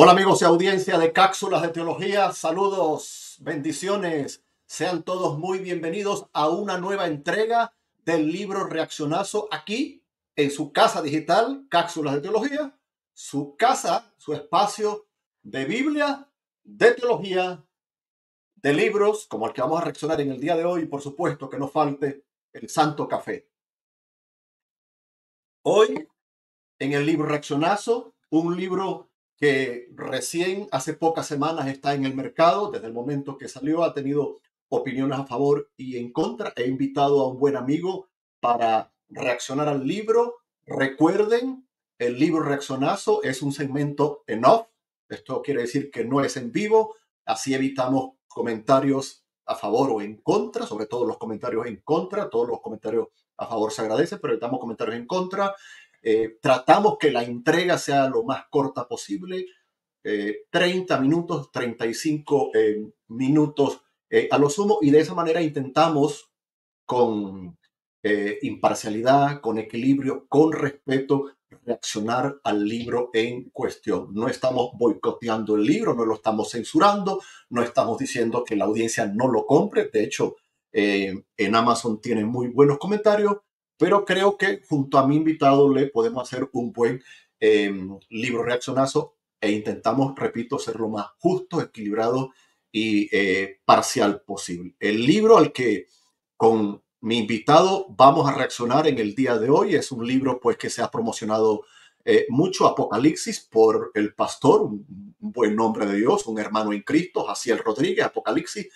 Hola amigos y audiencia de Cápsulas de Teología, saludos, bendiciones, sean todos muy bienvenidos a una nueva entrega del libro Reaccionazo aquí en su casa digital, Cápsulas de Teología, su casa, su espacio de Biblia, de teología, de libros, como el que vamos a reaccionar en el día de hoy, y por supuesto que no falte el Santo Café. Hoy en el libro Reaccionazo, un libro que recién hace pocas semanas está en el mercado, desde el momento que salió ha tenido opiniones a favor y en contra. He invitado a un buen amigo para reaccionar al libro. Recuerden, el libro Reaccionazo es un segmento en off. Esto quiere decir que no es en vivo, así evitamos comentarios a favor o en contra, sobre todo los comentarios en contra. Todos los comentarios a favor se agradecen, pero evitamos comentarios en contra. Tratamos que la entrega sea lo más corta posible, 30 minutos, 35 minutos a lo sumo, y de esa manera intentamos con imparcialidad, con equilibrio, con respeto, reaccionar al libro en cuestión. No estamos boicoteando el libro, no lo estamos censurando, no estamos diciendo que la audiencia no lo compre. De hecho, en Amazon tiene muy buenos comentarios, pero creo que junto a mi invitado le podemos hacer un buen libro reaccionazo e intentamos, repito, ser lo más justo, equilibrado y parcial posible. El libro al que con mi invitado vamos a reaccionar en el día de hoy es un libro pues que se ha promocionado mucho, Apocalipsis, por el pastor, un buen nombre de Dios, un hermano en Cristo, Jaciel Rodríguez. Apocalipsis,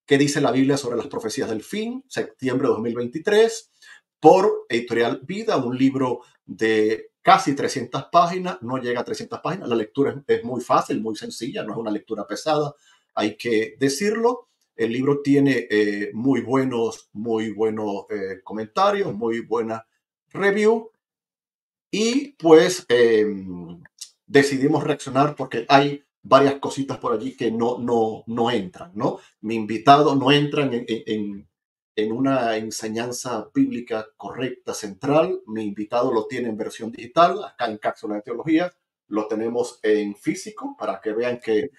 ¿qué dice la Biblia sobre las profecías del fin? Septiembre de 2023, por Editorial Vida, un libro de casi 300 páginas, no llega a 300 páginas, la lectura es muy fácil, muy sencilla, no es una lectura pesada, hay que decirlo. El libro tiene muy buenos comentarios, muy buena review, y pues decidimos reaccionar porque hay varias cositas por allí que no entran, ¿no? Mi invitado no entra en una enseñanza bíblica correcta, central. Mi invitado lo tiene en versión digital, acá en Cápsula de Teología. Lo tenemos en físico para que vean que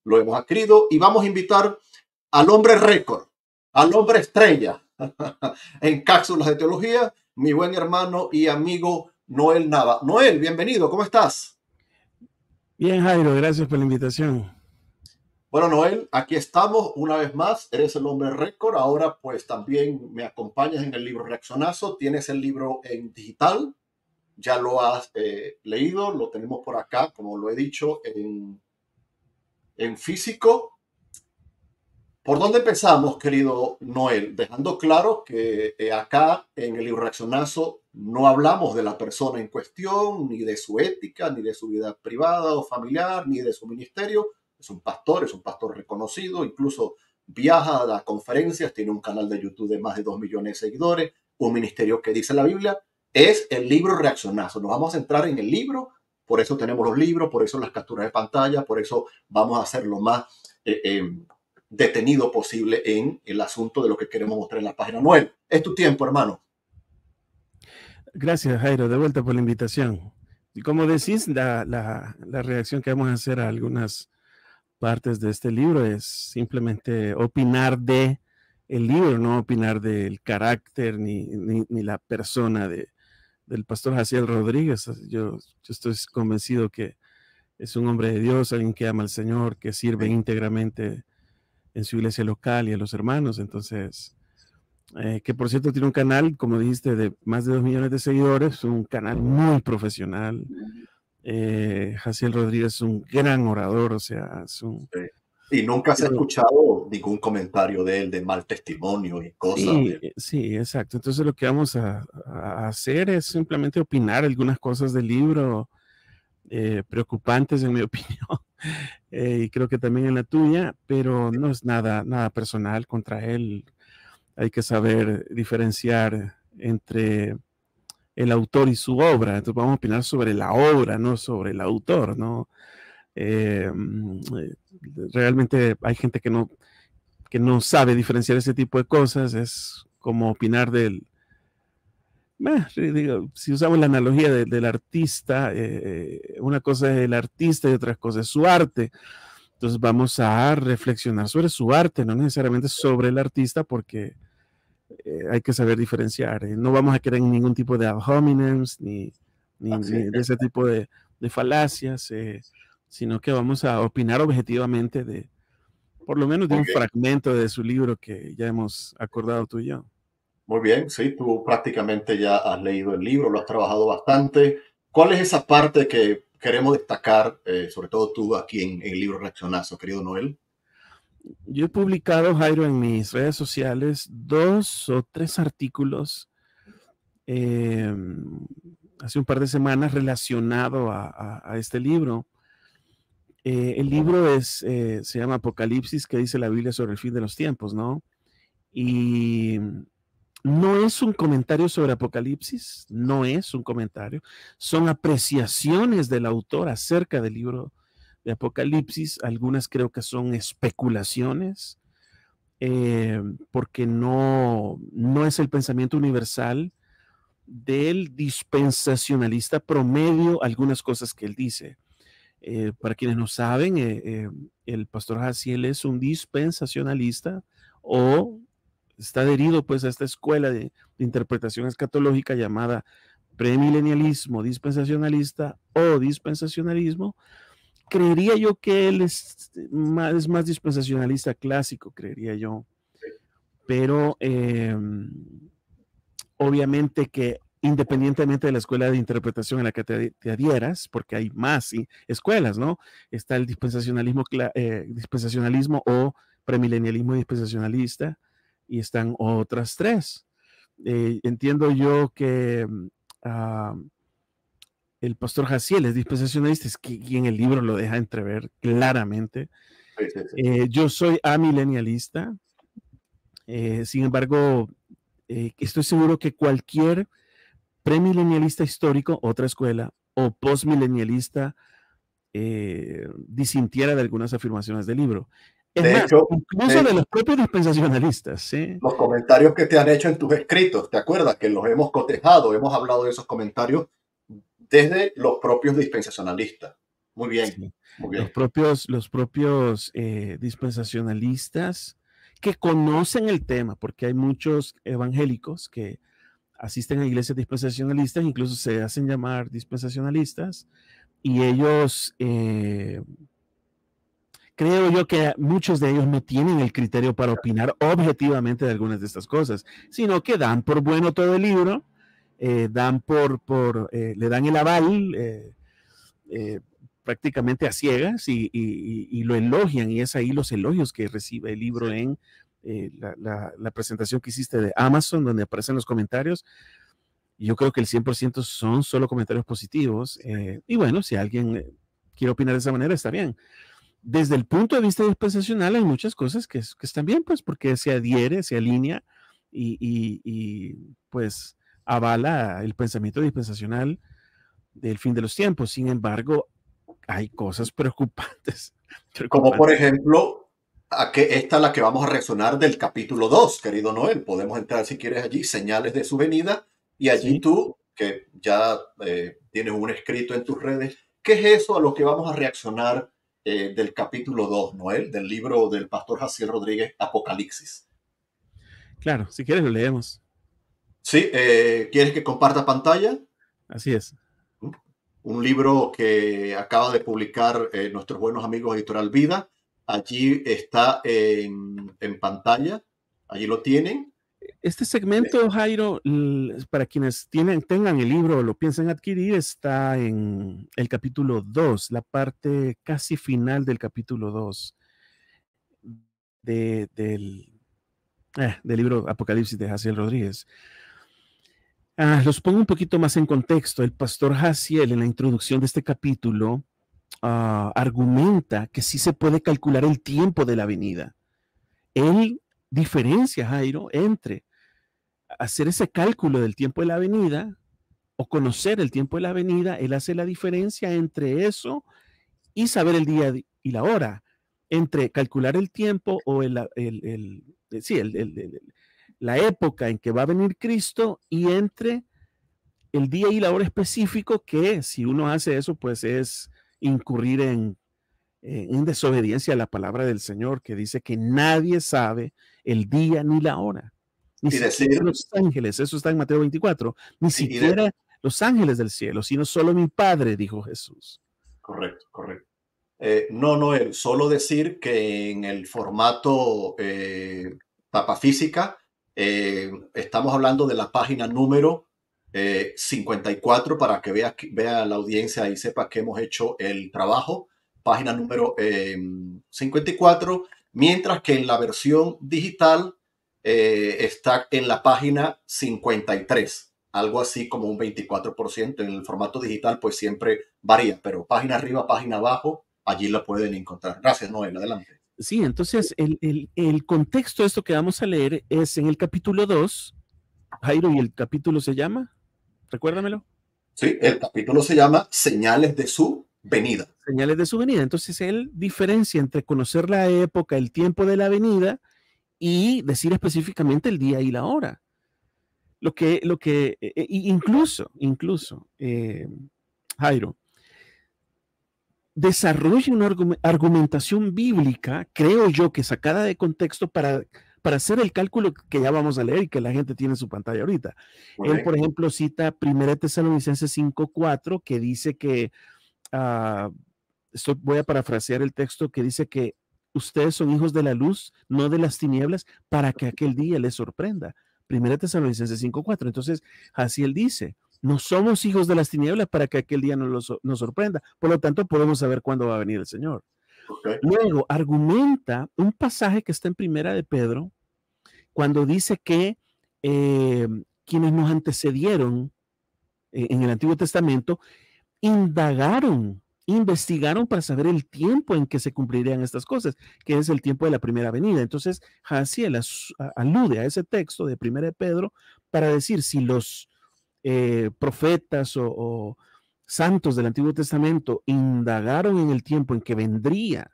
lo hemos adquirido. Y vamos a invitar al hombre récord, al hombre estrella en Cápsulas de Teología, mi buen hermano y amigo Noel Nava. Noel, bienvenido, ¿cómo estás? Bien, Jairo, gracias por la invitación. Bueno, Noel, aquí estamos una vez más. Eres el hombre récord. Ahora, pues también me acompañas en el libro Reaccionazo. Tienes el libro en digital. Ya lo has leído. Lo tenemos por acá, como lo he dicho, en físico. ¿Por dónde empezamos, querido Noel? Dejando claro que acá en el libro Reaccionazo no hablamos de la persona en cuestión, ni de su ética, ni de su vida privada o familiar, ni de su ministerio. Es un pastor reconocido, incluso viaja a las conferencias, tiene un canal de YouTube de más de 2 millones de seguidores, un ministerio que dice la Biblia. Es el libro Reaccionazo. Nos vamos a centrar en el libro, por eso tenemos los libros, por eso las capturas de pantalla, por eso vamos a hacerlo más detenido posible en el asunto de lo que queremos mostrar en la página. Noel, es tu tiempo, hermano. Gracias, Jairo, de vuelta por la invitación. Y como decís, la reacción que vamos a hacer a algunas partes de este libro es simplemente opinar de el libro, no opinar del carácter ni la persona del pastor Jaciel Rodríguez. Yo estoy convencido que es un hombre de Dios, alguien que ama al Señor, que sirve Sí. íntegramente en su iglesia local y a los hermanos. Entonces, que por cierto tiene un canal, como dijiste, de más de 2 millones de seguidores, un canal muy profesional. Jaciel Rodríguez es un gran orador, o sea, es un... Sí. Y nunca se ha escuchado ningún comentario de él de mal testimonio y cosas de Sí, él. sí, exacto. Entonces lo que vamos a hacer es simplemente opinar algunas cosas del libro preocupantes en mi opinión, y creo que también en la tuya, pero no es nada personal contra él. Hay que saber diferenciar entre el autor y su obra. Entonces vamos a opinar sobre la obra, no sobre el autor, ¿no? Eh, Realmente hay gente que no sabe diferenciar ese tipo de cosas. Es como opinar Digo, si usamos la analogía del artista, una cosa es el artista y otra cosa es su arte. Entonces vamos a reflexionar sobre su arte, no necesariamente sobre el artista, porque hay que saber diferenciar. No vamos a querer ningún tipo de ad hominems Así ni es. de ese tipo de falacias, sino que vamos a opinar objetivamente de, por lo menos de Muy un bien, fragmento de su libro que ya hemos acordado tú y yo. muy bien. Sí, tú prácticamente ya has leído el libro, lo has trabajado bastante. ¿Cuál es esa parte que queremos destacar, sobre todo tú aquí en el libro Reaccionazo, querido Noel? Yo he publicado, Jairo, en mis redes sociales 2 o 3 artículos eh, hace un par de semanas relacionado a este libro. El libro se llama Apocalipsis, que dice la Biblia sobre el fin de los tiempos, ¿no? Y no es un comentario sobre Apocalipsis, no es un comentario, son apreciaciones del autor acerca del libro de Apocalipsis, algunas creo que son especulaciones, porque no es el pensamiento universal del dispensacionalista promedio, algunas cosas que él dice. Para quienes no saben, el pastor Jaciel es un dispensacionalista o está adherido pues a esta escuela de interpretación escatológica llamada premilenialismo dispensacionalista o dispensacionalismo. Creería yo que él es más dispensacionalista clásico, creería yo, pero obviamente que independientemente de la escuela de interpretación en la que te adhieras, porque hay más escuelas, ¿no? Está el dispensacionalismo o premilenialismo dispensacionalista y están otras 3. Entiendo yo que el pastor Jaciel es dispensacionalista, es quien el libro lo deja entrever claramente. Sí, sí, sí. Yo soy amilenialista, sin embargo, estoy seguro que cualquier premilenialista histórico, otra escuela, o postmilenialista disintiera de algunas afirmaciones del libro. Es De más, hecho, de incluso de hecho, los propios dispensacionalistas, ¿sí? los comentarios que te han hecho en tus escritos, ¿te acuerdas? Que los hemos cotejado, hemos hablado de esos comentarios desde los propios dispensacionalistas. Muy bien, Sí. muy Los bien. propios, los propios dispensacionalistas que conocen el tema, porque hay muchos evangélicos que asisten a iglesias dispensacionalistas, incluso se hacen llamar dispensacionalistas, y ellos creo yo que muchos de ellos no tienen el criterio para opinar objetivamente de algunas de estas cosas, sino que dan por bueno todo el libro, le dan el aval eh, prácticamente a ciegas y lo elogian, y es ahí los elogios que recibe el libro Sí. en la presentación que hiciste de Amazon, donde aparecen los comentarios. Yo creo que el 100% son solo comentarios positivos. Y bueno, si alguien quiere opinar de esa manera, está bien. Desde el punto de vista dispensacional hay muchas cosas que están bien, pues porque se adhiere, se alinea pues avala el pensamiento dispensacional del fin de los tiempos. Sin embargo, hay cosas preocupantes, Como por preocupantes. ejemplo, esta es la que vamos a reaccionar del capítulo 2, querido Noel. Podemos entrar si quieres allí, señales de su venida, y allí Sí, tú, que ya tienes un escrito en tus redes, ¿qué es eso a lo que vamos a reaccionar del capítulo 2, Noel, del libro del pastor Jaciel Rodríguez, Apocalipsis? claro, si quieres lo leemos. Sí, ¿quieres que comparta pantalla? Así es. Un libro que acaba de publicar nuestros buenos amigos Editorial Vida. Allí está en pantalla, allí lo tienen. Este segmento, Jairo, para quienes tengan el libro o lo piensen adquirir, está en el capítulo 2, la parte casi final del capítulo 2 de, del libro Apocalipsis de Jaciel Rodríguez. Los pongo un poquito más en contexto. El pastor Jaciel, en la introducción de este capítulo, argumenta que sí se puede calcular el tiempo de la venida. Él diferencia, Jairo, entre hacer ese cálculo del tiempo de la venida o conocer el tiempo de la venida. Él hace la diferencia entre eso y saber el día y la hora, entre calcular el tiempo o sí, la época en que va a venir Cristo y entre el día y la hora específico, que si uno hace eso, pues es incurrir en desobediencia a la palabra del Señor, que dice que nadie sabe el día ni la hora, ni Y siquiera decir, los ángeles, eso está en Mateo 24, ni y de, siquiera los ángeles del cielo, sino solo mi Padre, dijo Jesús. correcto, correcto. No, Noel, solo decir que en el formato Papafísica estamos hablando de la página número 54 para que vea la audiencia y sepa que hemos hecho el trabajo. Página número 54, mientras que en la versión digital está en la página 53, algo así como un 24%. En el formato digital pues siempre varía, pero página arriba, página abajo, allí la pueden encontrar. Gracias, Noel. Adelante. Sí, entonces el contexto de esto que vamos a leer es en el capítulo 2, Jairo, y el capítulo se llama, recuérdamelo. Sí, el capítulo se llama Señales de su venida. Señales de su venida. Entonces él diferencia entre conocer la época, el tiempo de la venida y decir específicamente el día y la hora. Incluso, Jairo, desarrolla una argumentación bíblica, creo yo, que sacada de contexto para hacer el cálculo que ya vamos a leer y que la gente tiene en su pantalla ahorita. Muy Él, bien. por ejemplo, cita 1 Tesalonicenses 5:4, que dice que, voy a parafrasear el texto, que dice que ustedes son hijos de la luz, no de las tinieblas, para que aquel día les sorprenda. 1 Tesalonicenses 5:4. Entonces, así él dice, no somos hijos de las tinieblas para que aquel día nos sorprenda. Por lo tanto, podemos saber cuándo va a venir el Señor. Okay. Luego, argumenta un pasaje que está en Primera de Pedro, cuando dice que quienes nos antecedieron en el Antiguo Testamento investigaron para saber el tiempo en que se cumplirían estas cosas, que es el tiempo de la primera venida. Entonces, Jaciel alude a ese texto de 1 de Pedro para decir si los profetas o santos del Antiguo Testamento indagaron en el tiempo en que vendría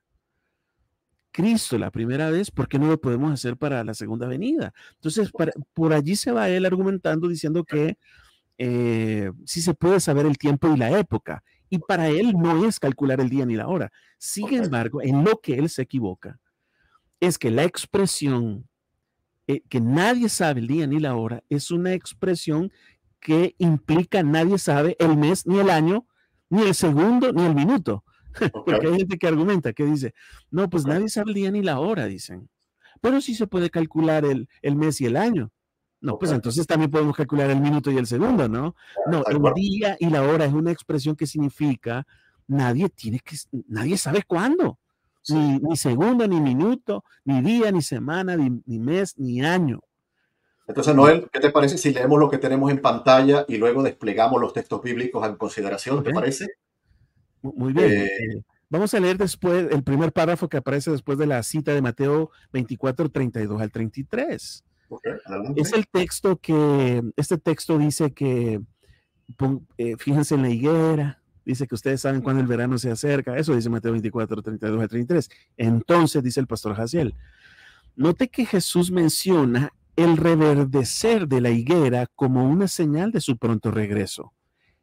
Cristo la primera vez, ¿por qué no lo podemos hacer para la segunda venida? Entonces, por allí se va él argumentando diciendo que sí se puede saber el tiempo y la época, y para él no es calcular el día ni la hora. Sin embargo, en lo que él se equivoca es que la expresión que nadie sabe el día ni la hora es una expresión que implica nadie sabe el mes, ni el año, ni el segundo, ni el minuto. Porque hay gente que argumenta, que dice, no, pues nadie sabe el día ni la hora, dicen. Pero sí se puede calcular el mes y el año. No, pues entonces también podemos calcular el minuto y el segundo, ¿no? No, el día y la hora es una expresión que significa nadie sabe cuándo. Sí. Ni segundo, ni minuto, ni día, ni semana, ni mes, ni año. Entonces, Noel, ¿qué te parece si leemos lo que tenemos en pantalla y luego desplegamos los textos bíblicos en consideración? ¿Te parece? Muy bien. Vamos a leer después el primer párrafo que aparece después de la cita de Mateo 24, 32 al 33. Okay, es el texto este texto dice que, fíjense en la higuera, dice que ustedes saben cuándo el verano se acerca, eso dice Mateo 24, 32 al 33. Entonces, dice el pastor Jaciel, note que Jesús menciona el reverdecer de la higuera como una señal de su pronto regreso.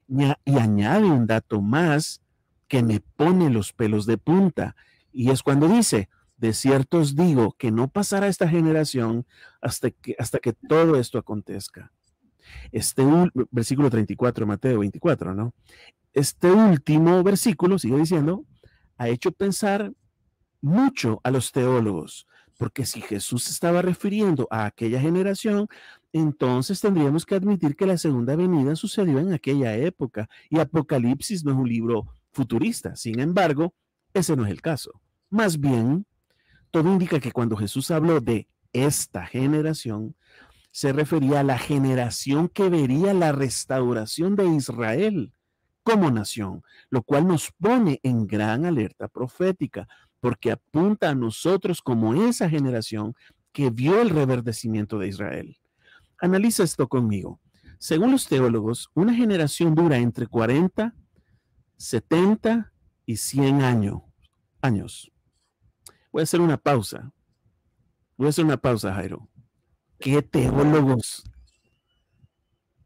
Y añade un dato más que me pone los pelos de punta, y es cuando dice, de cierto os digo que no pasará esta generación hasta que todo esto acontezca. Versículo 34, Mateo 24, ¿no? Este último versículo, sigue diciendo, ha hecho pensar mucho a los teólogos, porque si Jesús se estaba refiriendo a aquella generación, entonces tendríamos que admitir que la segunda venida sucedió en aquella época, y Apocalipsis no es un libro futurista. Sin embargo, ese no es el caso. Más bien, todo indica que cuando Jesús habló de esta generación, se refería a la generación que vería la restauración de Israel como nación, lo cual nos pone en gran alerta profética, porque apunta a nosotros como esa generación que vio el reverdecimiento de Israel. Analiza esto conmigo. Según los teólogos, una generación dura entre 40, 70 y 100 años. Voy a hacer una pausa. Jairo. ¿Qué teólogos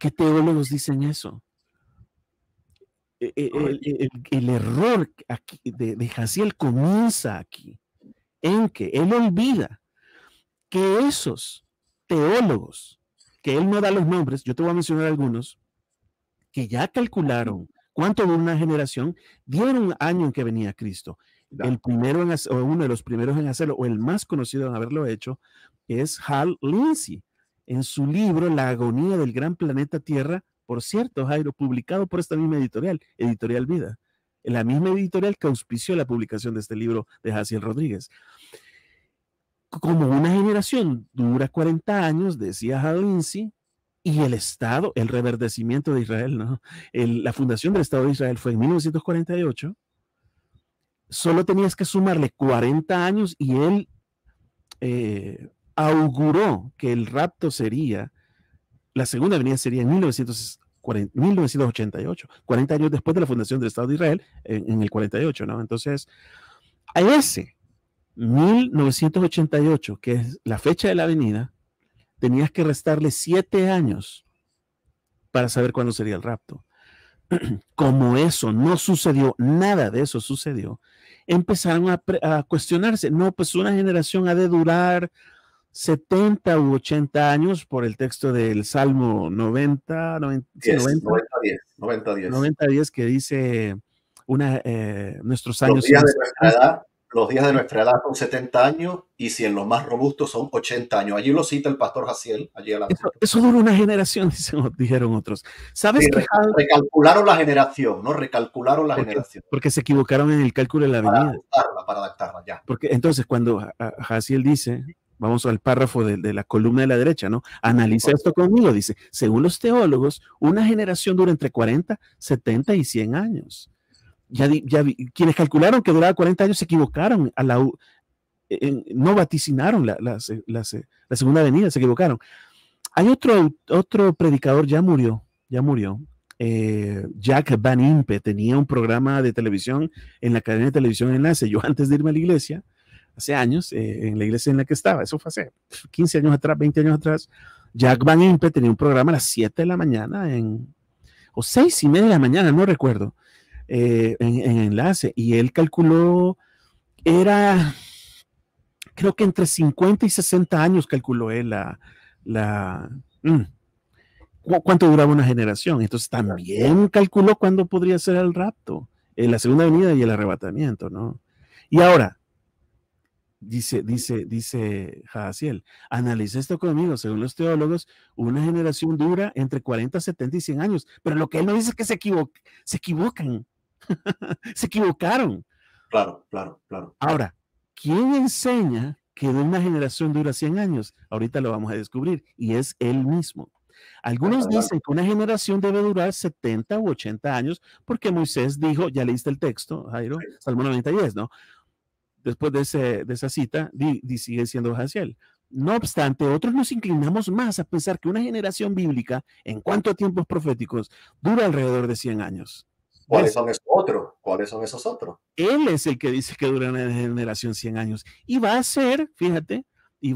¿Qué teólogos dicen eso? El error aquí de Jaziel comienza aquí, en que él olvida que esos teólogos, que él no da los nombres, yo te voy a mencionar algunos, que ya calcularon cuánto de una generación, dieron un año en que venía Cristo. El primero o uno de los primeros en hacerlo, o el más conocido en haberlo hecho, es Hal Lindsey, en su libro La agonía del gran planeta Tierra, por cierto, Jairo, publicado por esta misma editorial, Editorial Vida, la misma editorial que auspició la publicación de este libro de Jaziel Rodríguez. Como una generación dura 40 años, decía Hal Lindsey, y el Estado, el reverdecimiento de Israel, ¿no? La fundación del Estado de Israel fue en 1948. Solo tenías que sumarle 40 años y él auguró que el rapto sería, la segunda venida sería en 1988, 40 años después de la fundación del Estado de Israel, en el 48, ¿no? Entonces, a ese 1988, que es la fecha de la venida, tenías que restarle 7 años para saber cuándo sería el rapto. Como eso no sucedió, nada de eso sucedió, empezaron a cuestionarse. No, pues una generación ha de durar 70 u 80 años por el texto del Salmo 90, 10 que dice nuestros años. Los días de nuestra edad son 70 años y si en los más robustos son 80 años. Allí lo cita el pastor Jaziel. Eso dura una generación, dijeron otros. ¿Sabes qué? Recalcularon la generación, ¿no? Recalcularon la generación. Porque se equivocaron en el cálculo de la venida. Para adaptarla, ya. Porque entonces cuando Jaziel dice, vamos al párrafo de la columna de la derecha, ¿no? Analiza esto conmigo, dice, según los teólogos, una generación dura entre 40, 70 y 100 años. Quienes calcularon que duraba 40 años se equivocaron, no vaticinaron la segunda venida, se equivocaron. Hay otro predicador, ya murió, Jack Van Impe, tenía un programa de televisión en la cadena de televisión Enlace. Yo antes de irme a la iglesia, hace años, en la iglesia en la que estaba, eso fue hace 15 años atrás, 20 años atrás, Jack Van Impe tenía un programa a las 7 de la mañana, o 6:30 de la mañana, no recuerdo, en Enlace, y él calculó, creo que entre 50 y 60 años calculó él cuánto duraba una generación. Entonces también calculó cuándo podría ser el rapto, la segunda venida y el arrebatamiento, ¿no? Y ahora, dice Jaziel, analiza esto conmigo, según los teólogos, una generación dura entre 40, 70 y 100 años, pero lo que él no dice es que se equivocan, se equivocaron. Claro. Ahora, ¿quién enseña que de una generación dura 100 años? Ahorita lo vamos a descubrir, y es él mismo. Algunos dicen que una generación debe durar 70 u 80 años, porque Moisés dijo, ya leíste el texto, Jairo, sí. Salmo 90:10, ¿no? Después de esa cita, sigue siendo Jaziel. No obstante, otros nos inclinamos más a pensar que una generación bíblica, en cuanto a tiempos proféticos, dura alrededor de 100 años. ¿Cuáles son esos otros? Él es el que dice que dura una generación 100 años. Y va a ser, fíjate,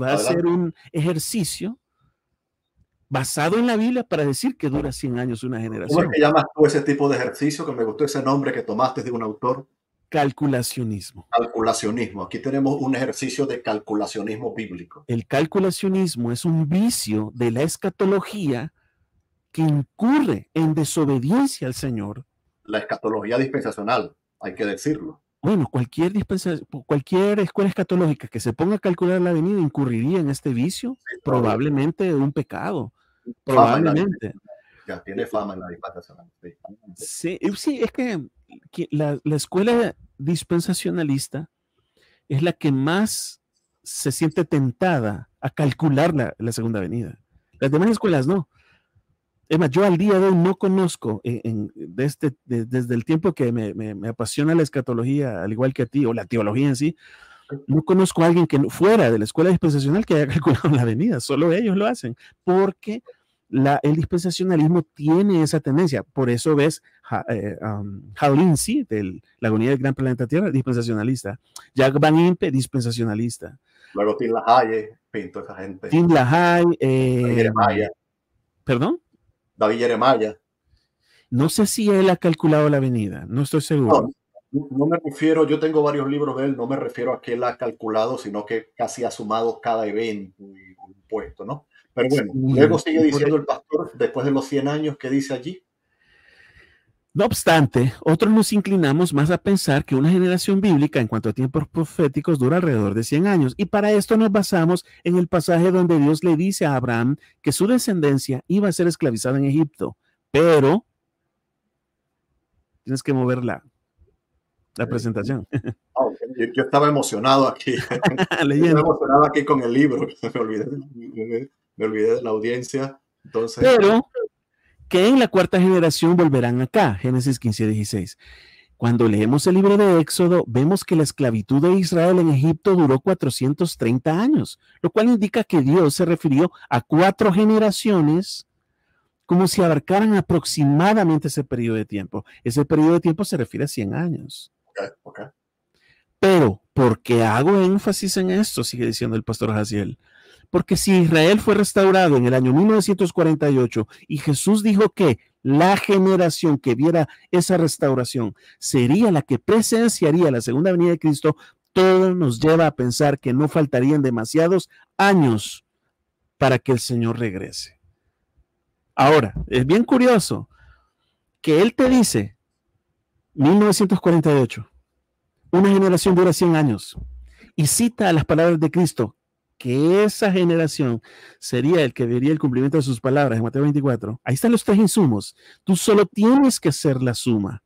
a ser un ejercicio basado en la Biblia para decir que dura 100 años una generación. ¿Cómo es que llamas tú ese tipo de ejercicio? Que me gustó ese nombre que tomaste de un autor. Calculacionismo. Aquí tenemos un ejercicio de calculacionismo bíblico. El calculacionismo es un vicio de la escatología que incurre en desobediencia al Señor. La escatología dispensacional, hay que decirlo. Bueno, cualquier escuela escatológica que se ponga a calcular la venida incurriría en este vicio, sí, probablemente un pecado. Probablemente. Ya tiene fama en la dispensacional. Sí, es que la escuela dispensacionalista es la que más se siente tentada a calcular la segunda venida. Las demás escuelas no. Es más, yo al día de hoy no conozco, desde el tiempo que me apasiona la escatología, al igual que a ti, o la teología en sí, no conozco a alguien que fuera de la escuela dispensacional que haya calculado la venida. Solo ellos lo hacen, porque el dispensacionalismo tiene esa tendencia. Por eso ves Hal Lindsey, de la agonía del gran planeta Tierra, dispensacionalista. Jack Van Impe, dispensacionalista. Luego Tim LaHaye, pinto esa gente. Tim LaHaye. ¿Perdón? David Jeremiah. No sé si él ha calculado la venida, no estoy seguro. No me refiero, yo tengo varios libros de él, no me refiero a que él ha calculado, sino que casi ha sumado cada evento y puesto, ¿no? Pero bueno, luego Sí, sigue diciendo el pastor, después de los 100 años, ¿qué dice allí? no obstante, otros nos inclinamos más a pensar que una generación bíblica en cuanto a tiempos proféticos dura alrededor de 100 años. Y para esto nos basamos en el pasaje donde Dios le dice a Abraham que su descendencia iba a ser esclavizada en Egipto. Pero tienes que mover la presentación. Yo estaba emocionado aquí. Yo estaba emocionado aquí con el libro. Me olvidé de la audiencia. Entonces, pero que en la cuarta generación volverán acá, Génesis 15:16. Cuando leemos el libro de Éxodo, vemos que la esclavitud de Israel en Egipto duró 430 años, lo cual indica que Dios se refirió a 4 generaciones como si abarcaran aproximadamente ese periodo de tiempo. Ese periodo de tiempo se refiere a 100 años. Okay. Pero, ¿por qué hago énfasis en esto? Sigue diciendo el pastor Jaciel. Porque si Israel fue restaurado en el año 1948 y Jesús dijo que la generación que viera esa restauración sería la que presenciaría la segunda venida de Cristo, todo nos lleva a pensar que no faltarían demasiados años para que el Señor regrese. Ahora, es bien curioso que Él te dice 1948, una generación dura 100 años, y cita las palabras de Cristo, que esa generación sería el que vería el cumplimiento de sus palabras en Mateo 24. Ahí están los 3 insumos. Tú solo tienes que hacer la suma.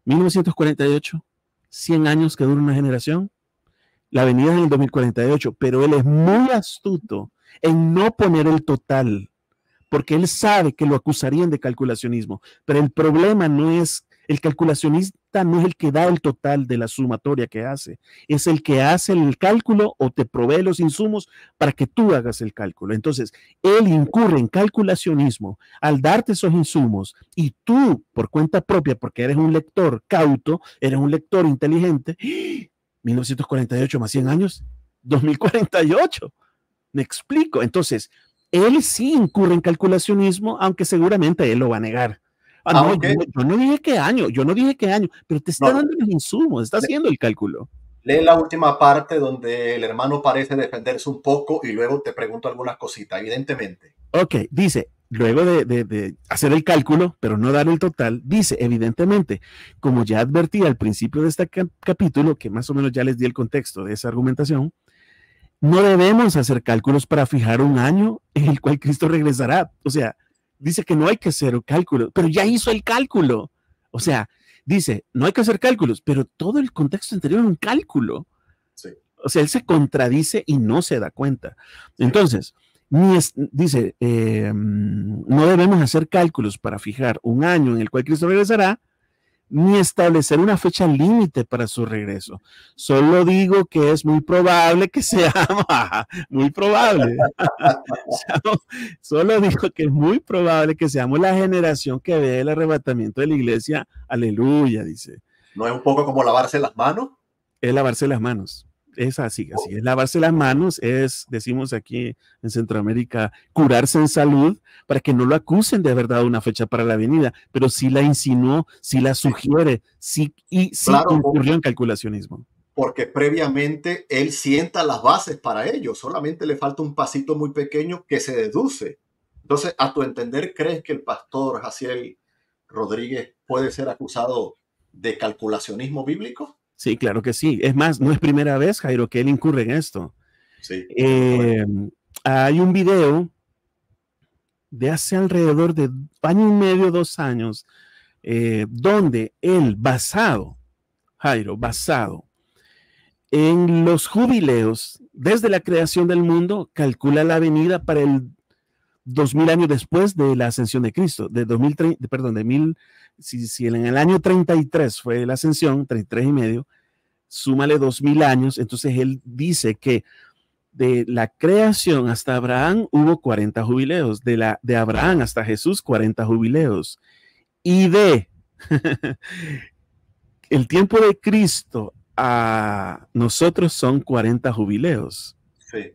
1948, 100 años que dura una generación. La venida es en el 2048, pero él es muy astuto en no poner el total, porque él sabe que lo acusarían de calculacionismo. Pero el problema no es, el calculacionista no es el que da el total de la sumatoria que hace, es el que hace el cálculo o te provee los insumos para que tú hagas el cálculo. Entonces, él incurre en calculacionismo al darte esos insumos y tú, por cuenta propia, porque eres un lector cauto, eres un lector inteligente, 1948 más 100 años, 2048. Me explico. Entonces, él sí incurre en calculacionismo, aunque seguramente él lo va a negar. No, yo no dije qué año, pero te está dando los insumos, está haciendo el cálculo. Lee la última parte donde el hermano parece defenderse un poco y luego te pregunto algunas cositas, evidentemente. Ok, dice, luego de hacer el cálculo, pero no dar el total, dice, evidentemente, como ya advertí al principio de este capítulo, que más o menos ya les di el contexto de esa argumentación, no debemos hacer cálculos para fijar un año en el cual Cristo regresará. O sea, dice que no hay que hacer cálculos, pero ya hizo el cálculo. O sea, dice, no hay que hacer cálculos, pero todo el contexto anterior es un cálculo. Sí. O sea, él se contradice y no se da cuenta. Sí. Entonces, dice, no debemos hacer cálculos para fijar un año en el cual Cristo regresará, ni establecer una fecha límite para su regreso. Solo digo que es muy probable que seamos, muy probable. Solo digo que es muy probable que seamos la generación que ve el arrebatamiento de la iglesia. Aleluya, dice. ¿No es un poco como lavarse las manos? Es lavarse las manos. Es así, así es. Lavarse las manos es, decimos aquí en Centroamérica, curarse en salud para que no lo acusen de haber dado una fecha para la venida, pero sí la insinuó, sí la sugiere, sí, y sí claro, incurrió en calculacionismo. Porque previamente él sienta las bases para ello, solamente le falta un pasito muy pequeño que se deduce. Entonces, a tu entender, ¿crees que el pastor Jaciel Rodríguez puede ser acusado de calculacionismo bíblico? Sí, claro que sí. Es más, no es primera vez, Jairo, que él incurre en esto. Sí. Hay un video de hace alrededor de año y medio, 2 años, donde él, basado en los jubileos, desde la creación del mundo, calcula la venida para el 2000 años después de la ascensión de Cristo, de 2030, perdón, de 1000, si en el año 33 fue la ascensión, 33 y medio, súmale 2000 años, entonces él dice que de la creación hasta Abraham hubo 40 jubileos, de Abraham hasta Jesús 40 jubileos, y de el tiempo de Cristo a nosotros son 40 jubileos. Sí.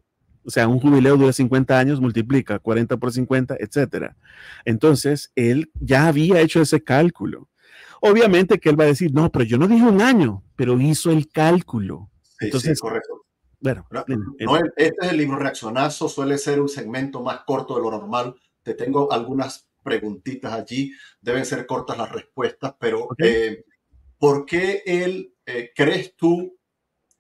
O sea, un jubileo dura 50 años, multiplica 40 por 50, etcétera. Entonces, él ya había hecho ese cálculo. Obviamente que él va a decir, no, pero yo no dije un año, pero hizo el cálculo. Sí, sí, Entonces, correcto. bueno, No, este es el libro reaccionazo, suele ser un segmento más corto de lo normal. Te tengo algunas preguntitas allí, deben ser cortas las respuestas, pero ¿ok? ¿por qué crees tú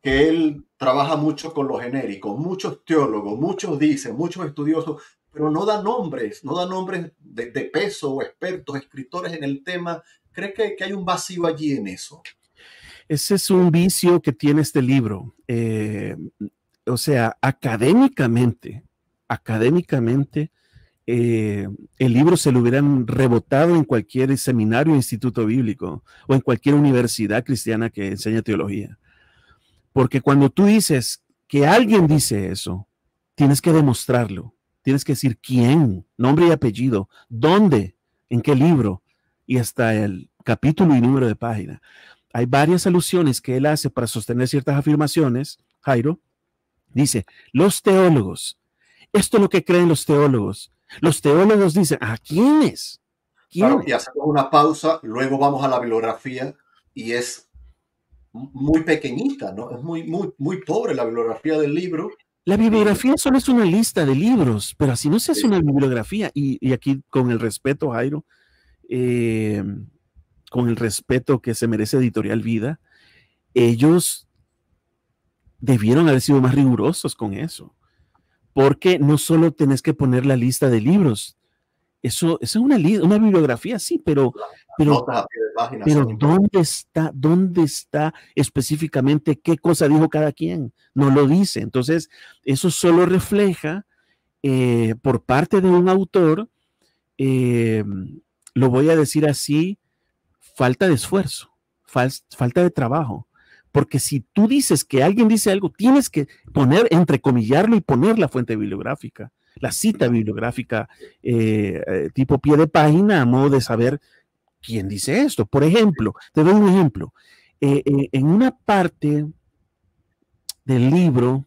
que él trabaja mucho con lo genérico? Muchos teólogos, muchos dicen, muchos estudiosos, pero no da nombres, no da nombres de peso o expertos, escritores en el tema. ¿Crees que hay un vacío allí en eso? Ese es un vicio que tiene este libro. O sea, académicamente, el libro se lo hubieran rebotado en cualquier seminario o instituto bíblico o en cualquier universidad cristiana que enseñe teología. Porque cuando tú dices que alguien dice eso, tienes que demostrarlo. Tienes que decir quién, nombre y apellido, dónde, en qué libro y hasta el capítulo y número de página. Hay varias alusiones que él hace para sostener ciertas afirmaciones. Jairo dice, los teólogos, esto es lo que creen los teólogos. Los teólogos dicen, ¿a quiénes? Claro, y ¿Quiénes? hacemos una pausa, luego vamos a la bibliografía y es muy pequeñita, ¿no? Es muy pobre la bibliografía del libro. La Y bibliografía solo es una lista de libros, pero así no se hace sí, una bibliografía. Y aquí, con el respeto, Jairo, eh, con el respeto que se merece Editorial Vida, ellos debieron haber sido más rigurosos con eso, porque no solo tenés que poner la lista de libros, eso es una bibliografía, sí, las pero, notas a pie de página pero son importantes. dónde está específicamente qué cosa dijo cada quien? No lo dice. Entonces, eso solo refleja por parte de un autor, eh, lo voy a decir así, falta de esfuerzo, falta de trabajo. Porque si tú dices que alguien dice algo, tienes que poner, entrecomillarlo y poner la fuente bibliográfica, la cita bibliográfica, tipo pie de página, a modo de saber quién dice esto. Por ejemplo, te doy un ejemplo. En una parte del libro,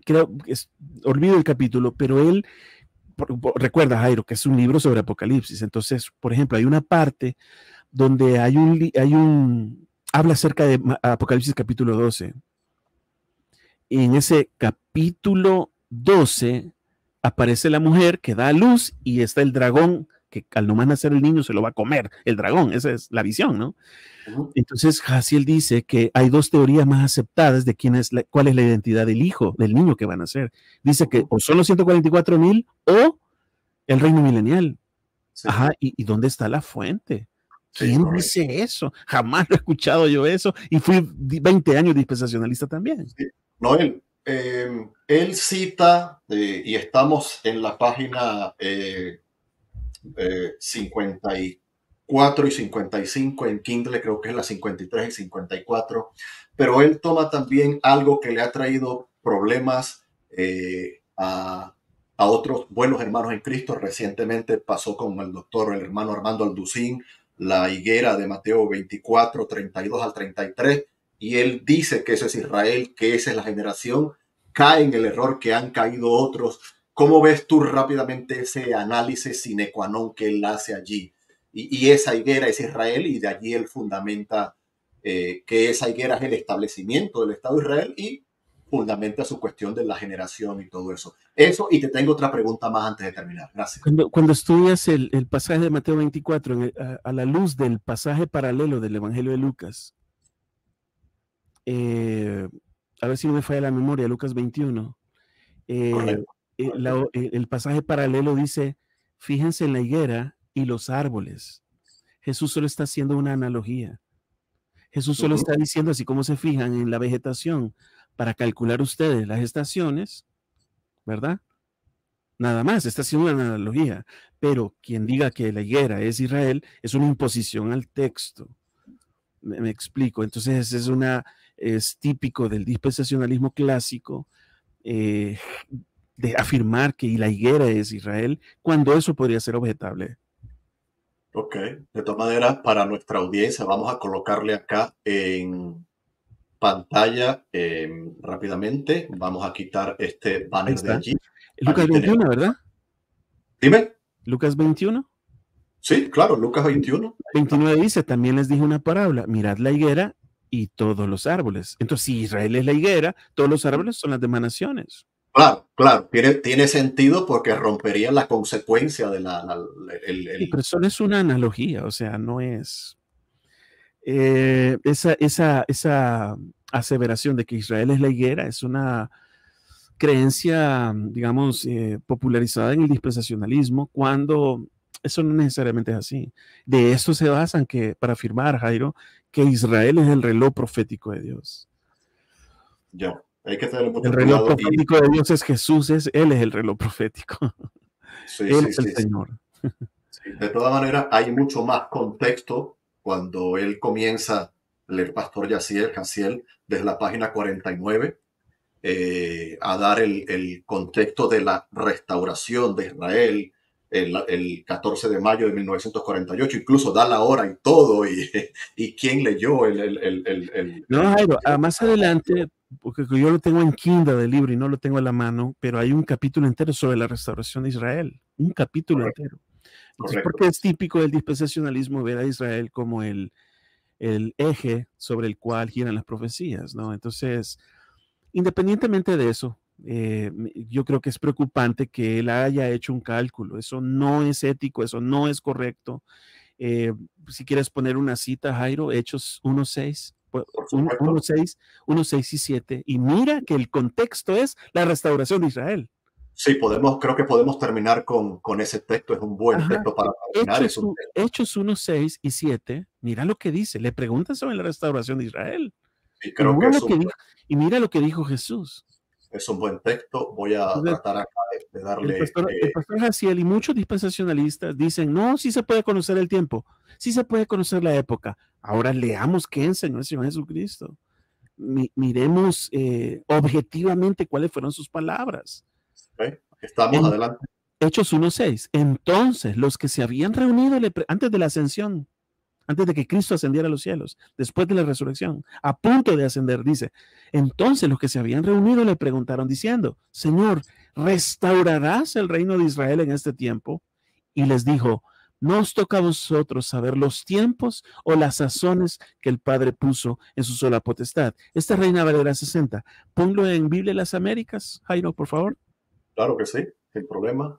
creo, olvido el capítulo, pero él, recuerda, Jairo, que es un libro sobre Apocalipsis. Entonces, por ejemplo, hay una parte donde habla acerca de Apocalipsis capítulo 12. Y en ese capítulo 12 aparece la mujer que da a luz y está el dragón que al nomás nacer el niño se lo va a comer, el dragón, esa es la visión, ¿no? Ujú. Entonces Hasiel dice que hay dos teorías más aceptadas de cuál es la identidad del hijo, del niño que van a nacer. Dice que o son los 144,000 o el reino milenial. Sí, Ajá, ¿y dónde está la fuente? sí, ¿Quién correcto. dice eso? Jamás lo he escuchado yo eso. Y fui 20 años dispensacionalista también. Sí. Noel, él cita, y estamos en la página 54 y 55 en Kindle, creo que es la 53 y 54, pero él toma también algo que le ha traído problemas a otros buenos hermanos en Cristo. Recientemente pasó con el doctor, el hermano Armando Alducín, la higuera de Mateo 24, 32 al 33, y él dice que eso es Israel, que esa es la generación, cae en el error que han caído otros. ¿Cómo ves tú rápidamente ese análisis sine qua non que él hace allí? Y esa higuera es Israel y de allí él fundamenta que esa higuera es el establecimiento del Estado de Israel y fundamenta su cuestión de la generación y todo eso. Eso, y te tengo otra pregunta más antes de terminar. Gracias. Cuando estudias el pasaje de Mateo 24 a la luz del pasaje paralelo del Evangelio de Lucas, eh, a ver si no me falla la memoria, Lucas 21, Correcto, correcto. el pasaje paralelo dice, fíjense en la higuera y los árboles. Jesús solo está haciendo una analogía. Jesús Uh solo -huh. está diciendo, así como se fijan en la vegetación, para calcular ustedes las estaciones, ¿verdad? Nada más, está haciendo una analogía. Pero quien diga que la higuera es Israel es una imposición al texto. Me explico. Entonces es típico del dispensacionalismo clásico, eh, de afirmar que la higuera es Israel, cuando eso podría ser objetable. Ok, de todas maneras, para nuestra audiencia vamos a colocarle acá pantalla rápidamente. Vamos a quitar este Ahí banner de está. allí. Lucas Allí tenemos. 21, ¿verdad? Dime. Lucas 21. Sí, claro, Lucas 21. Ahí está. 29 dice, también les dije una parábola, mirad la higuera y todos los árboles. Entonces, si Israel es la higuera, todos los árboles son las demás naciones. Claro, claro, tiene sentido porque rompería la consecuencia de Sí, pero eso no es una analogía, o sea, no es esa aseveración de que Israel es la higuera, es una creencia, digamos, popularizada en el dispensacionalismo, cuando eso no necesariamente es así. De esto se basan para afirmar, Jairo, que Israel es el reloj profético de Dios. Ya, hay que tener El mucho reloj cuidado profético de Dios es Jesús, Él es el reloj profético. sí, Él sí, es el sí, sí. Señor. Sí, de todas maneras, hay mucho más contexto cuando él comienza, el pastor Jaciel, desde la página 49, a dar el contexto de la restauración de Israel el 14 de mayo de 1948, incluso da la hora y todo, y quién leyó No, Jairo, más adelante, porque yo lo tengo en Kindle del libro y no lo tengo en la mano, pero hay un capítulo entero sobre la restauración de Israel. Un capítulo Correcto, entero. Entonces, correcto. porque es típico del dispensacionalismo ver a Israel como el eje sobre el cual giran las profecías, ¿no? Entonces, independientemente de eso, yo creo que es preocupante que él haya hecho un cálculo. Eso no es ético, eso no es correcto. Eh, si quieres poner una cita, Jairo, Hechos 1.6, Por supuesto. 1.6, 1.6 y 7, y mira que el contexto es la restauración de Israel. Sí, creo que podemos terminar con ese texto. Es un buen Ajá. texto para terminar. Es un Hechos 1.6 y 7, mira lo que dice, le preguntan sobre la restauración de Israel. y Y creo que mira lo que dijo, y mira lo que dijo Jesús. es un buen texto. Voy a Entonces, tratar acá de el darle. pastor, el pastor Jaciel y muchos dispensacionalistas dicen, no, sí se puede conocer el tiempo, sí se puede conocer la época. Ahora leamos qué enseñó el Señor Jesucristo. Miremos objetivamente cuáles fueron sus palabras. ¿Ok? Estamos En adelante. Hechos 1.6, entonces los que se habían reunido antes de la ascensión, antes de que Cristo ascendiera a los cielos, después de la resurrección, a punto de ascender, dice, entonces los que se habían reunido le preguntaron diciendo, Señor, ¿restaurarás el reino de Israel en este tiempo? Y les dijo, no os toca a vosotros saber los tiempos o las sazones que el Padre puso en su sola potestad. Esta Reina Valera 60. Ponlo en Biblia de las Américas, Jairo, por favor. Claro que sí, sin problema.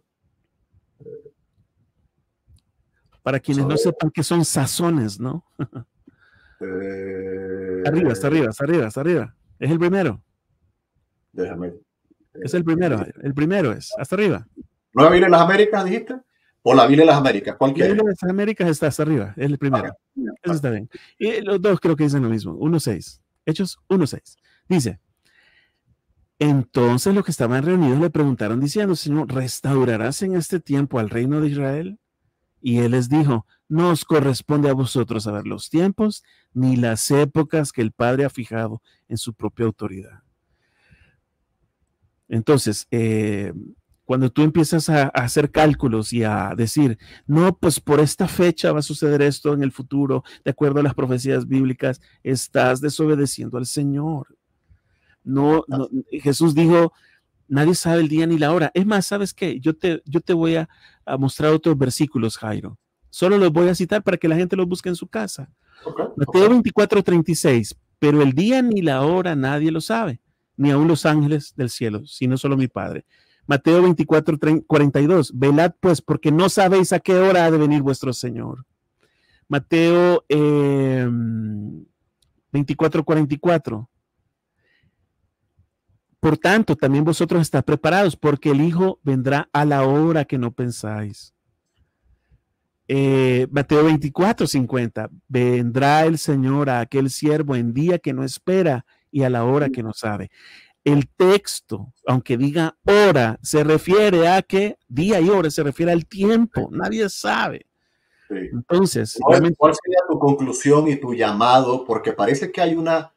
Para Vamos quienes a no ver. sepan qué son sazones, ¿no? Arriba, hasta Eh, arriba, hasta arriba, hasta arriba. Es el primero. déjame. Es el primero, Jairo. El primero es, hasta arriba. ¿Nueva Biblia de las Américas, dijiste? ¿O la Biblia de las Américas? ¿Cuál La Biblia quieres? de las Américas está hasta arriba, es el Ok, primero. Eso ok. está bien. Y los dos creo que dicen lo mismo, 1.6. Hechos 1.6. Dice, entonces los que estaban reunidos le preguntaron diciendo, Señor, ¿restaurarás en este tiempo al reino de Israel? Y él les dijo, no os corresponde a vosotros saber los tiempos ni las épocas que el Padre ha fijado en su propia autoridad. Entonces, cuando tú empiezas a hacer cálculos y a decir, no, pues por esta fecha va a suceder esto en el futuro, de acuerdo a las profecías bíblicas, estás desobedeciendo al Señor. No, no, Jesús dijo, nadie sabe el día ni la hora. Es más, ¿sabes qué? Yo te voy a mostrar otros versículos, Jairo. Solo los voy a citar para que la gente los busque en su casa. Ok, ok. Mateo 24:36. Pero el día ni la hora nadie lo sabe, ni aun los ángeles del cielo, sino solo mi Padre. Mateo 24:42. Velad pues, porque no sabéis a qué hora ha de venir vuestro Señor. Mateo 24:44. Por tanto, también vosotros estáis preparados, porque el Hijo vendrá a la hora que no pensáis. Mateo 24:50. Vendrá el Señor a aquel siervo en día que no espera y a la hora que no sabe. El texto, aunque diga hora, se refiere a que día y hora se refiere al tiempo. Nadie sabe. Sí. Entonces, ¿Cuál sería tu conclusión y tu llamado? Porque parece que hay una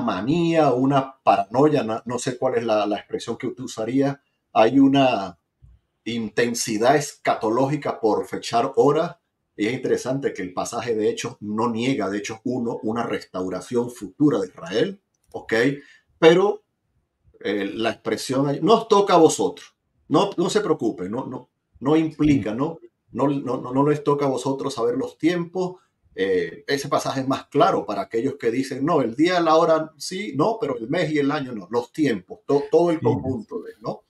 manía, una paranoia, no sé cuál es la expresión que tú usarías. Hay una intensidad escatológica por fechar horas Y es interesante que el pasaje de Hechos no niega, de Hechos 1, una restauración futura de Israel, ¿ok? Pero la expresión nos toca a vosotros. No se preocupen, no implica, no les toca a vosotros saber los tiempos. Ese pasaje es más claro para aquellos que dicen, no, el día, la hora sí, no, pero el mes y el año no, los tiempos, todo el conjunto de, ¿no?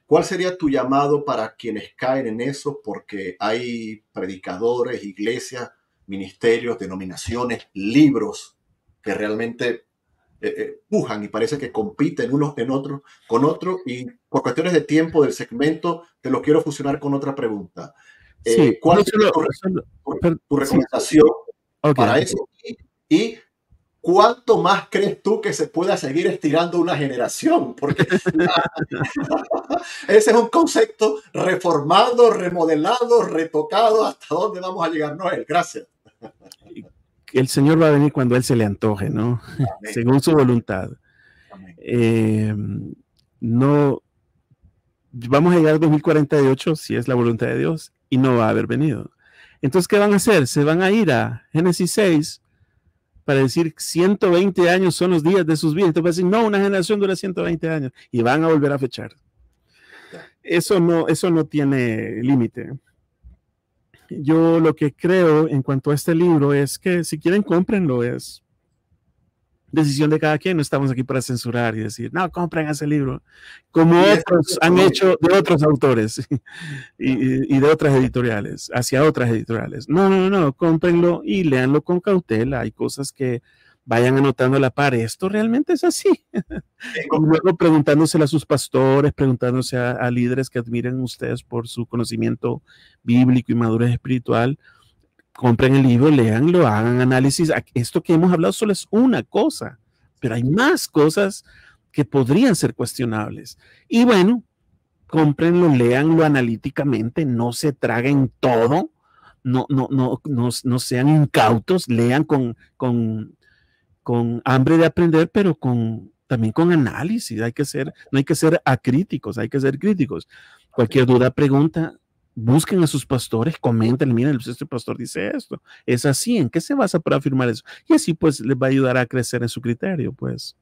¿Cuál sería tu llamado para quienes caen en eso? Porque hay predicadores, iglesias, ministerios, denominaciones, libros que realmente pujan y parece que compiten unos con otros. Y por cuestiones de tiempo del segmento, te lo quiero fusionar con otra pregunta. Sí, ¿Cuál no sería tu recomendación para eso? Y ¿cuánto más crees tú que se pueda seguir estirando una generación? Porque ese es un concepto reformado, remodelado, retocado. ¿Hasta dónde vamos a llegar, Noel? Gracias. El Señor va a venir cuando Él se le antoje, ¿no? Amén. Según su voluntad. No, vamos a llegar al 2048 si es la voluntad de Dios y no va a haber venido. Entonces, ¿qué van a hacer? Se van a ir a Génesis 6 para decir 120 años son los días de sus vidas. Entonces, decir, no, una generación dura 120 años y van a volver a fechar. Eso no tiene límite. Yo lo que creo en cuanto a este libro es que si quieren, cómprenlo. Es decisión de cada quien. No estamos aquí para censurar y decir, no, compren ese libro. Como otros han hecho de otros autores y de otras editoriales, hacia otras editoriales. No, cómprenlo y léanlo con cautela. Hay cosas que vayan anotando a la par. Esto realmente es así. Y luego preguntándoselo a sus pastores, preguntándose a líderes que admiren ustedes por su conocimiento bíblico y madurez espiritual. Compren el libro, léanlo, hagan análisis. Esto que hemos hablado solo es una cosa, pero hay más cosas que podrían ser cuestionables. Y bueno, cómprenlo, léanlo analíticamente, no se traguen todo, no sean incautos, lean con hambre de aprender, pero también con análisis. No hay que ser acríticos, hay que ser críticos. Cualquier duda, pregunta, busquen a sus pastores, comenten, miren, este pastor dice esto, es así, ¿en qué se basa para afirmar eso? Y así pues les va a ayudar a crecer en su criterio, pues.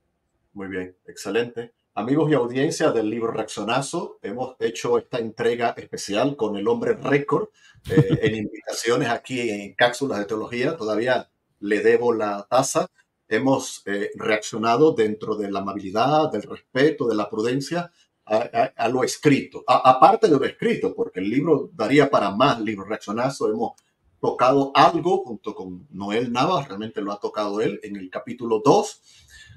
Muy bien, excelente. Amigos y audiencia del libro Reaccionazo, hemos hecho esta entrega especial con el hombre récord en invitaciones aquí en Cápsulas de Teología. Todavía le debo la taza. Hemos reaccionado dentro de la amabilidad, del respeto, de la prudencia a lo escrito. Aparte de lo escrito, porque el libro daría para más libro Reaccionazo. Hemos tocado algo junto con Noel Navas, realmente lo ha tocado él en el capítulo 2,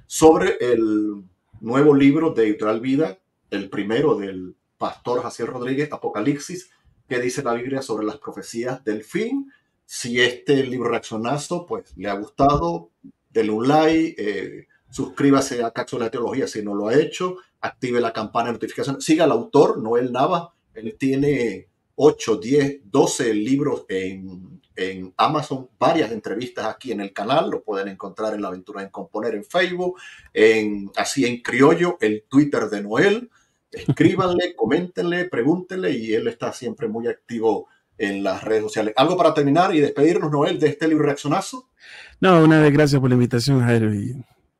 sobre el nuevo libro de Editorial Vida, el primero del pastor Jaciel Rodríguez, Apocalipsis, que dice la Biblia sobre las profecías del fin. Si este libro Reaccionazo pues le ha gustado, denle un like, suscríbase a Cápsula de Teología si no lo ha hecho, active la campana de notificación, siga al autor, Noel Navas. Él tiene 8, 10, 12 libros en Amazon, varias entrevistas aquí en el canal, lo pueden encontrar en La Aventura en Componer en Facebook, así en criollo, el Twitter de Noel. Escríbanle, coméntenle, pregúntenle y él está siempre muy activo en las redes sociales. ¿Algo para terminar y despedirnos, Noel, de este libro Reaccionazo? No, una vez gracias por la invitación, Jairo, y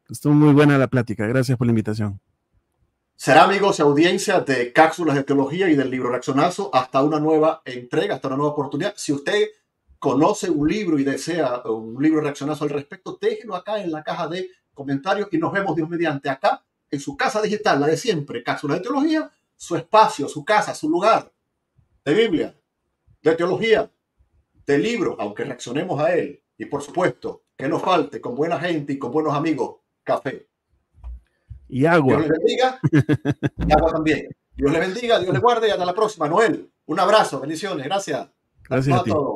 estuvo muy buena la plática. Gracias por la invitación. Será, amigos y audiencia de Cápsulas de Teología y del libro Reaccionazo, hasta una nueva entrega, hasta una nueva oportunidad. Si usted conoce un libro y desea un libro Reaccionazo al respecto, déjelo acá en la caja de comentarios y nos vemos Dios mediante acá en su casa digital, la de siempre, Cápsulas de Teología, su espacio, su casa, su lugar de Biblia, de teología, de libro, aunque reaccionemos a él. Y por supuesto, que no falte con buena gente y con buenos amigos, café. Y agua. Dios les bendiga. Y agua también. Dios les bendiga, Dios les guarde y hasta la próxima. Noel, un abrazo, bendiciones, gracias. Gracias a ti. Todos.